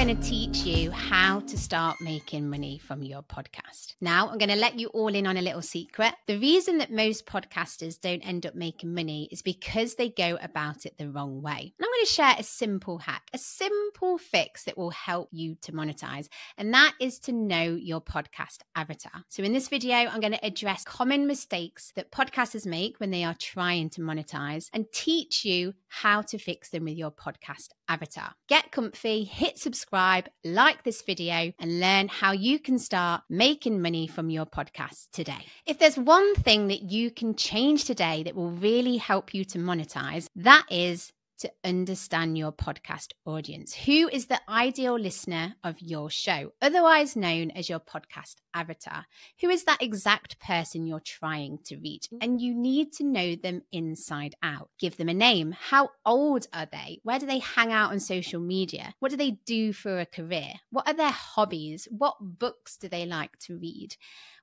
going to teach you how to start making money from your podcast. Now, I'm going to let you all in on a little secret. The reason that most podcasters don't end up making money is because they go about it the wrong way. And I'm going to share a simple hack, a simple fix that will help you to monetize. And that is to know your podcast avatar. So in this video, I'm going to address common mistakes that podcasters make when they are trying to monetize and teach you how to fix them with your podcast avatar. Get comfy, hit subscribe, like this video, and learn how you can start making money from your podcast today. If there's one thing that you can change today that will really help you to monetize, that is to understand your podcast audience. Who is the ideal listener of your show, otherwise known as your podcast avatar? Who is that exact person you're trying to reach? And you need to know them inside out. Give them a name. How old are they? Where do they hang out on social media? What do they do for a career? What are their hobbies? What books do they like to read?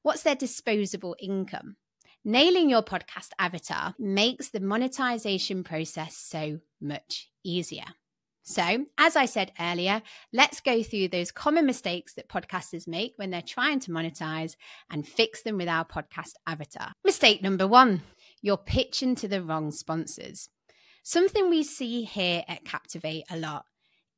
What's their disposable income? Nailing your podcast avatar makes the monetization process so much easier. So, as I said earlier, let's go through those common mistakes that podcasters make when they're trying to monetize and fix them with our podcast avatar. Mistake number 1, you're pitching to the wrong sponsors. Something we see here at Captivate a lot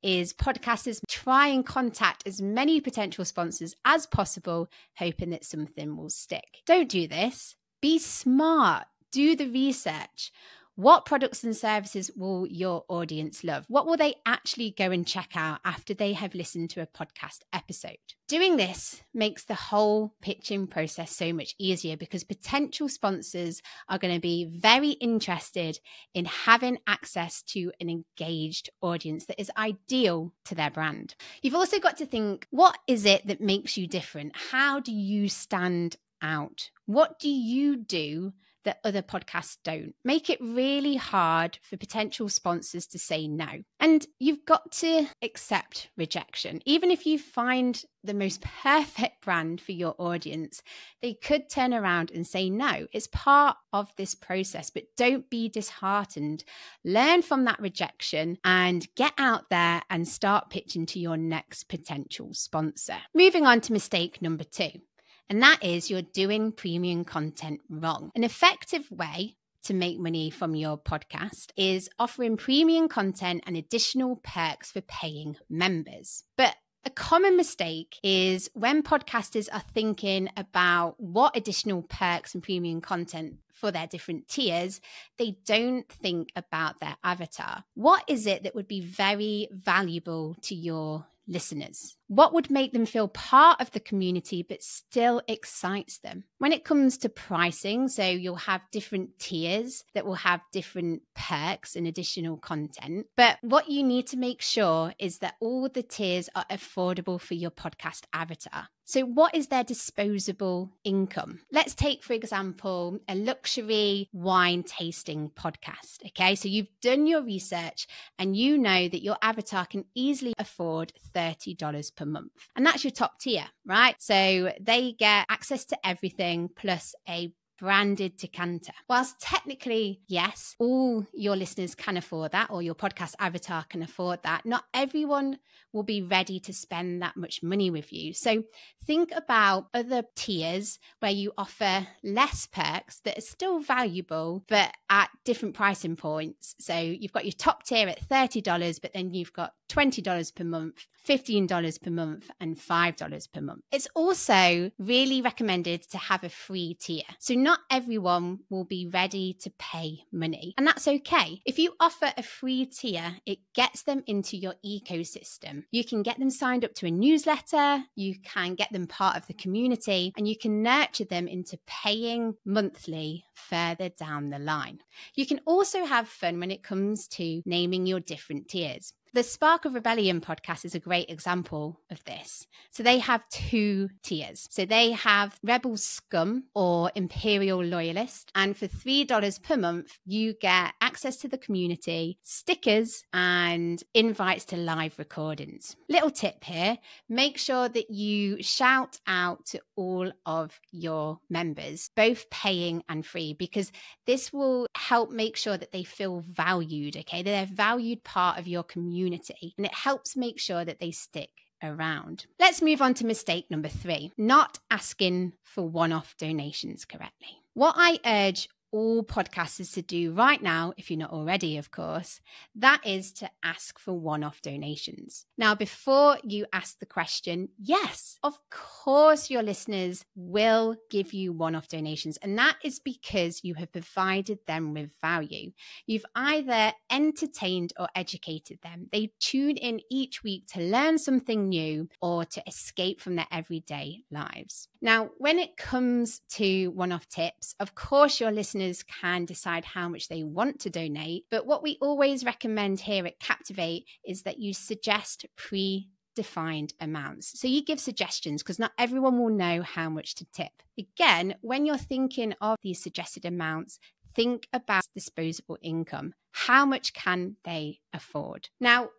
is podcasters try and contact as many potential sponsors as possible, hoping that something will stick. Don't do this. Be smart. Do the research. What products and services will your audience love? What will they actually go and check out after they have listened to a podcast episode? Doing this makes the whole pitching process so much easier because potential sponsors are going to be very interested in having access to an engaged audience that is ideal to their brand. You've also got to think, what is it that makes you different? How do you stand out? What do you do that other podcasts don't? Make it really hard for potential sponsors to say no. And you've got to accept rejection. Even if you find the most perfect brand for your audience, they could turn around and say no. It's part of this process, but don't be disheartened. Learn from that rejection and get out there and start pitching to your next potential sponsor. Moving on to mistake number 2. And that is you're doing premium content wrong. An effective way to make money from your podcast is offering premium content and additional perks for paying members. But a common mistake is when podcasters are thinking about what additional perks and premium content for their different tiers, they don't think about their avatar. What is it that would be very valuable to your listeners? What would make them feel part of the community but still excites them? When it comes to pricing, so you'll have different tiers that will have different perks and additional content. But what you need to make sure is that all the tiers are affordable for your podcast avatar. So what is their disposable income? Let's take, for example, a luxury wine tasting podcast. Okay, so you've done your research and you know that your avatar can easily afford $30 per month. And that's your top tier, right? So they get access to everything plus a branded decanter. Whilst technically, yes, all your listeners can afford that, or your podcast avatar can afford that, not everyone will be ready to spend that much money with you. So think about other tiers where you offer less perks that are still valuable, but at different pricing points. So you've got your top tier at $30, but then you've got $20 per month, $15 per month, and $5 per month. It's also really recommended to have a free tier. So not everyone will be ready to pay money, and that's okay. If you offer a free tier, it gets them into your ecosystem. You can get them signed up to a newsletter, you can get them part of the community, and you can nurture them into paying monthly further down the line. You can also have fun when it comes to naming your different tiers. The Spark of Rebellion podcast is a great example of this. So they have 2 tiers. So they have Rebel Scum or Imperial Loyalist. And for $3 per month, you get access to the community, stickers, and invites to live recordings. Little tip here, make sure that you shout out to all of your members, both paying and free, because this will help make sure that they feel valued, okay? They're a valued part of your community community, and it helps make sure that they stick around. Let's move on to mistake number 3, not asking for one-off donations correctly. What I urge all podcasters to do right now, if you're not already, of course, that is to ask for one-off donations. Now, before you ask the question, yes, of course your listeners will give you one-off donations, and that is because you have provided them with value. You've either entertained or educated them. They tune in each week to learn something new or to escape from their everyday lives. Now, when it comes to one-off tips, of course your listeners can decide how much they want to donate, but what we always recommend here at Captivate is that you suggest predefined amounts. So you give suggestions because not everyone will know how much to tip. Again, when you're thinking of these suggested amounts, think about disposable income. How much can they afford? Now,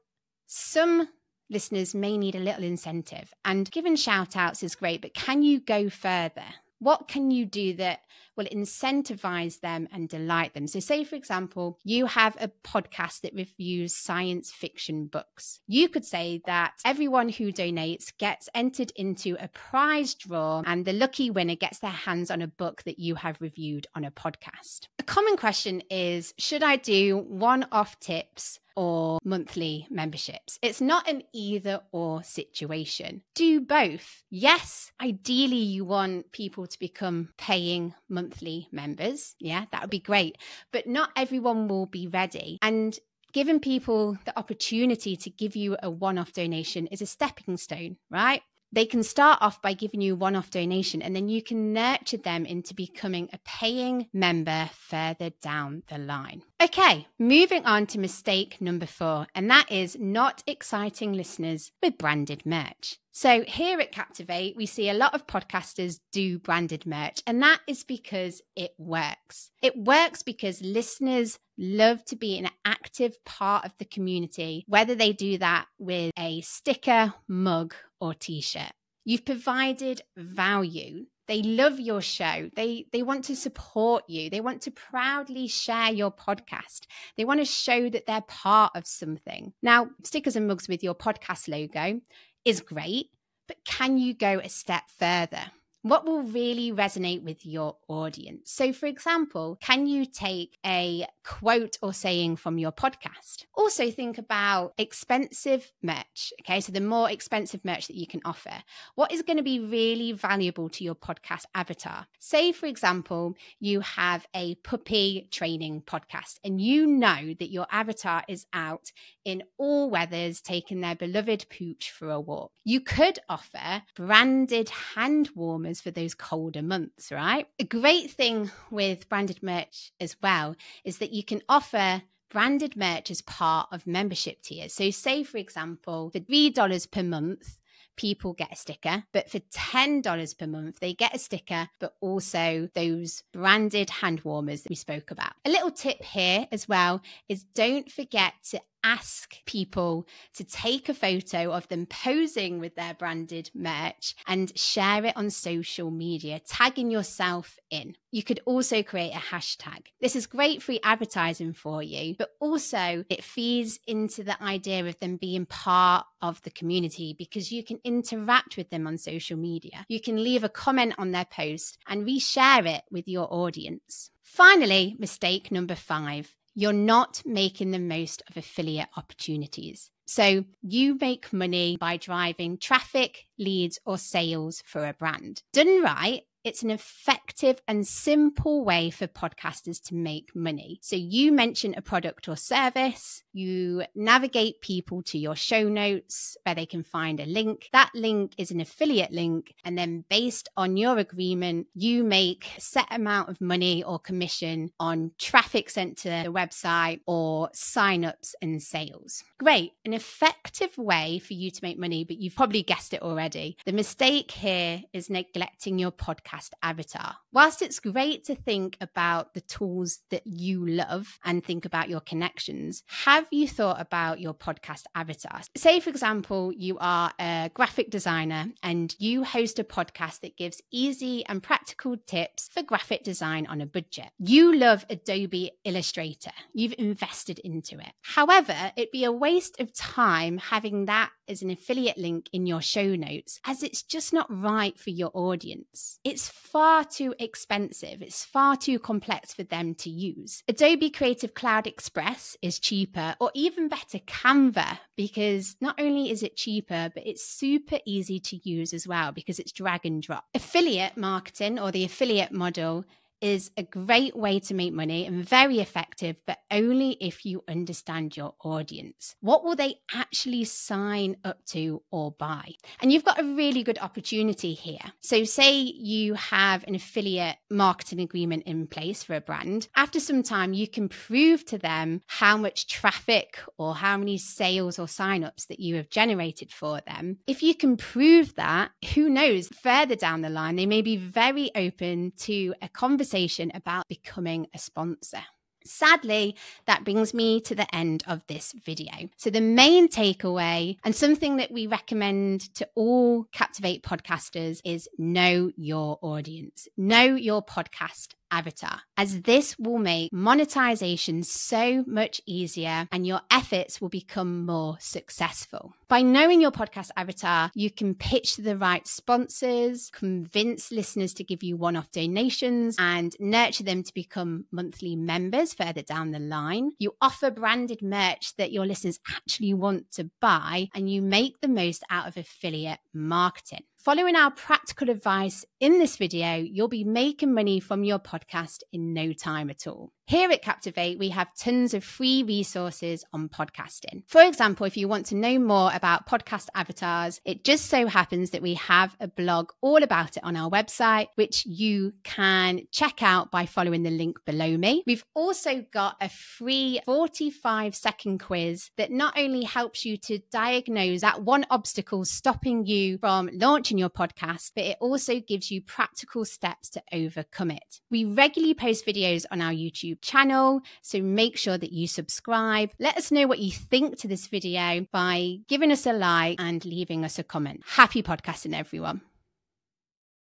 some listeners may need a little incentive, and giving shout outs is great, but can you go further? What can you do that will incentivize them and delight them? So say, for example, you have a podcast that reviews science fiction books. You could say that everyone who donates gets entered into a prize draw, and the lucky winner gets their hands on a book that you have reviewed on a podcast. A common question is, should I do one-off tips or monthly memberships? It's not an either or situation. Do both. Yes, ideally you want people to become paying monthly members. Yeah, that would be great. But not everyone will be ready. And giving people the opportunity to give you a one-off donation is a stepping stone, right? They can start off by giving you a one-off donation, and then you can nurture them into becoming a paying member further down the line. Okay, moving on to mistake number 4, and that is not exciting listeners with branded merch. So here at Captivate, we see a lot of podcasters do branded merch, and that is because it works. It works because listeners love to be an active part of the community, whether they do that with a sticker, mug, or t-shirt. You've provided value. They love your show. They want to support you. They want to proudly share your podcast. They want to show that they're part of something. Now, stickers and mugs with your podcast logo is great, but can you go a step further? What will really resonate with your audience? So, for example, can you take a quote or saying from your podcast? Also think about expensive merch. Okay, so the more expensive merch that you can offer. What is going to be really valuable to your podcast avatar? Say, for example, you have a puppy training podcast and you know that your avatar is out in all weathers taking their beloved pooch for a walk. You could offer branded hand warmers for those colder months, right? A great thing with branded merch as well is that you can offer branded merch as part of membership tiers. So say, for example, for $3 per month, people get a sticker, but for $10 per month, they get a sticker, but also those branded hand warmers that we spoke about. A little tip here as well is don't forget to ask people to take a photo of them posing with their branded merch and share it on social media, tagging yourself in. You could also create a hashtag. This is great free advertising for you, but also it feeds into the idea of them being part of the community because you can interact with them on social media. You can leave a comment on their post and reshare it with your audience. Finally, mistake number 5. You're not making the most of affiliate opportunities. So you make money by driving traffic, leads, or sales for a brand. Done right, it's an effective and simple way for podcasters to make money. So you mention a product or service, you navigate people to your show notes where they can find a link. That link is an affiliate link. And then based on your agreement, you make a set amount of money or commission on traffic sent to the website or signups and sales. Great. An effective way for you to make money, but you've probably guessed it already. The mistake here is neglecting your podcast podcast avatar. Whilst it's great to think about the tools that you love and think about your connections, have you thought about your podcast avatar? Say, for example, you are a graphic designer and you host a podcast that gives easy and practical tips for graphic design on a budget. You love Adobe Illustrator. You've invested into it. However, it'd be a waste of time having that as an affiliate link in your show notes, as it's just not right for your audience. It's far too expensive. It's far too complex for them to use. Adobe Creative Cloud Express is cheaper, or even better, Canva, because not only is it cheaper, but it's super easy to use as well because it's drag and drop. Affiliate marketing, or the affiliate model, is a great way to make money and very effective, but only if you understand your audience. What will they actually sign up to or buy? And you've got a really good opportunity here. So say you have an affiliate marketing agreement in place for a brand. After some time, you can prove to them how much traffic or how many sales or signups that you have generated for them. If you can prove that, who knows, further down the line, they may be very open to a conversation about becoming a sponsor. Sadly, that brings me to the end of this video. So the main takeaway, and something that we recommend to all Captivate podcasters, is know your audience. Know your podcast avatar, as this will make monetization so much easier and your efforts will become more successful. By knowing your podcast avatar, you can pitch to the right sponsors, convince listeners to give you one-off donations, and nurture them to become monthly members further down the line. You offer branded merch that your listeners actually want to buy, and you make the most out of affiliate marketing. Following our practical advice in this video, you'll be making money from your podcast in no time at all. Here at Captivate, we have tons of free resources on podcasting. For example, if you want to know more about podcast avatars, it just so happens that we have a blog all about it on our website, which you can check out by following the link below me. We've also got a free 45-second quiz that not only helps you to diagnose that one obstacle stopping you from launching your podcast, but it also gives you practical steps to overcome it. We regularly post videos on our YouTube channel, so make sure that you subscribe. Let us know what you think to this video by giving us a like and leaving us a comment. Happy podcasting, everyone.